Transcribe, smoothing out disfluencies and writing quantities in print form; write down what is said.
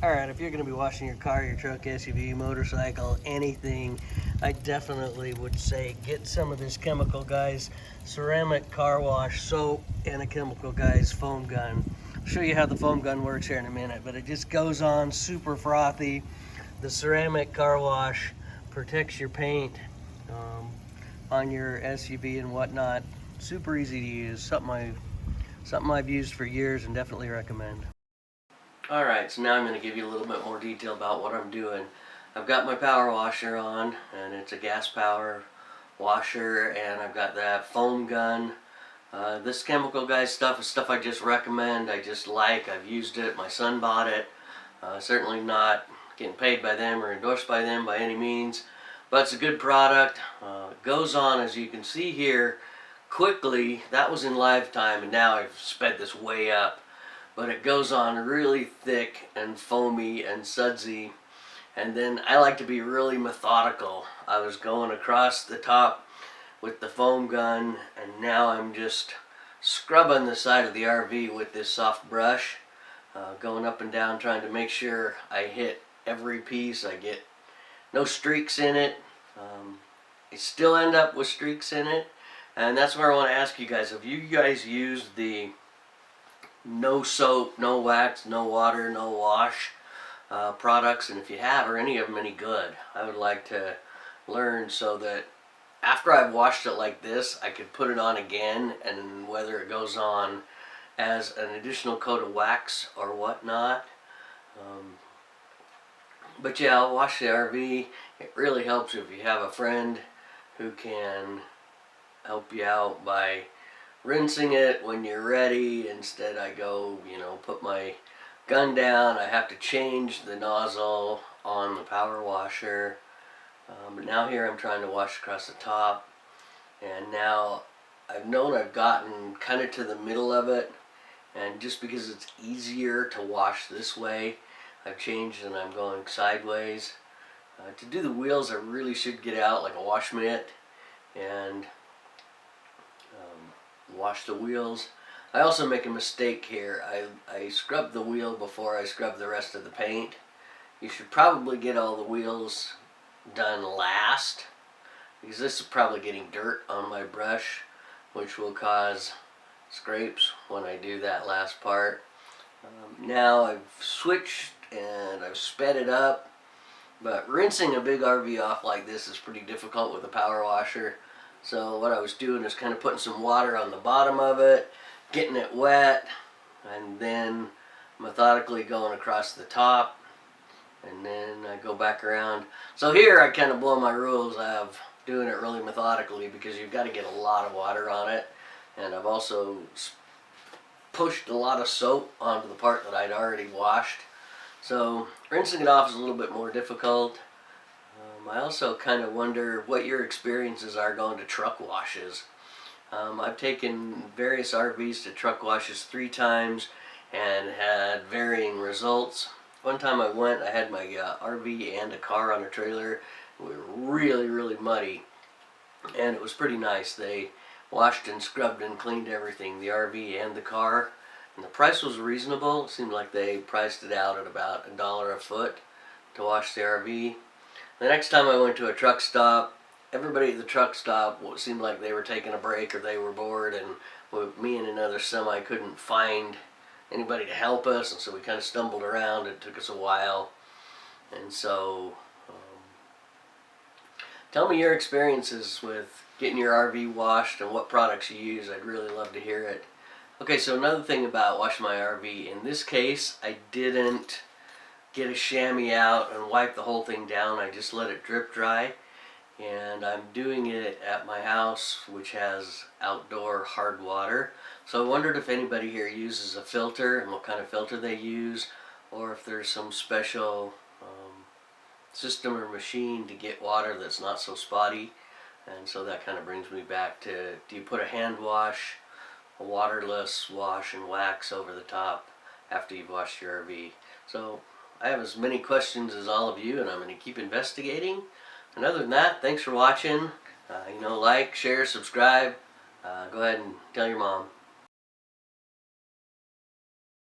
Alright, if you're going to be washing your car, your truck, SUV, motorcycle, anything, I definitely would say get some of this Chemical Guys ceramic car wash soap and a Chemical Guys foam gun. I'll show you how the foam gun works here in a minute, but it just goes on super frothy. The ceramic car wash protects your paint on your SUV and whatnot. Super easy to use, something I've used for years and definitely recommend. Alright, so now I'm going to give you a little bit more detail about what I'm doing. I've got my power washer on, and it's a gas power washer, and I've got that foam gun. This Chemical Guys stuff is stuff I just recommend, I just like, I've used it, my son bought it. Certainly not getting paid by them or endorsed by them by any means, but it's a good product. It goes on, as you can see here, quickly. That was in live time, and now I've sped this way up. But it goes on really thick and foamy and sudsy, and then I like to be really methodical. I was going across the top with the foam gun, and now I'm just scrubbing the side of the RV with this soft brush, going up and down trying to make sure I hit every piece, I get no streaks in it. I still end up with streaks in it, and that's where I want to ask you guys, have you guys used the no soap, no wax, no water, no wash products? And if you have, are any of them any good? I would like to learn so that after I've washed it like this, I could put it on again, and whether it goes on as an additional coat of wax or whatnot. But yeah, I'll wash the RV. It really helps if you have a friend who can help you out by rinsing it when you're ready. Instead I go, put my gun down. I have to change the nozzle on the power washer. But now here I'm trying to wash across the top, and now I've gotten kind of to the middle of it, and just because it's easier to wash this way, I've changed and I'm going sideways. To do the wheels, I really should get out like a wash mitt and wash the wheels. I also make a mistake here. I scrub the wheel before I scrub the rest of the paint. You should probably get all the wheels done last, because this is probably getting dirt on my brush, which will cause scrapes when I do that last part. Now I've switched and I've sped it up, but rinsing a big RV off like this is pretty difficult with a power washer. So what I was doing is kind of putting some water on the bottom of it, getting it wet, and then methodically going across the top, and then I go back around. So here I kind of blow my rules of doing it really methodically, because you've got to get a lot of water on it, and I've also pushed a lot of soap onto the part that I'd already washed. So rinsing it off is a little bit more difficult. I also kind of wonder what your experiences are going to truck washes. I've taken various RVs to truck washes 3 times and had varying results. One time I went, I had my RV and a car on a trailer. We were really, really muddy, and it was pretty nice. They washed and scrubbed and cleaned everything, the RV and the car, and the price was reasonable. It seemed like they priced it out at about $1 a foot to wash the RV. The next time I went to a truck stop, everybody at the truck stop seemed like they were taking a break or they were bored, and me and another semi couldn't find anybody to help us, and so we kind of stumbled around. It took us a while. And so tell me your experiences with getting your RV washed and what products you use. I'd really love to hear it. Okay, so another thing about washing my RV, in this case I didn't get a chamois out and wipe the whole thing down. I just let it drip dry, and I'm doing it at my house, which has outdoor hard water. So I wondered if anybody here uses a filter and what kind of filter they use, or if there's some special system or machine to get water that's not so spotty. And so that kind of brings me back to, do you put a hand wash, a waterless wash, and wax over the top after you've washed your RV? So I have as many questions as all of you, and I'm going to keep investigating. And other than that, thanks for watching. Like, share, subscribe. Go ahead and tell your mom.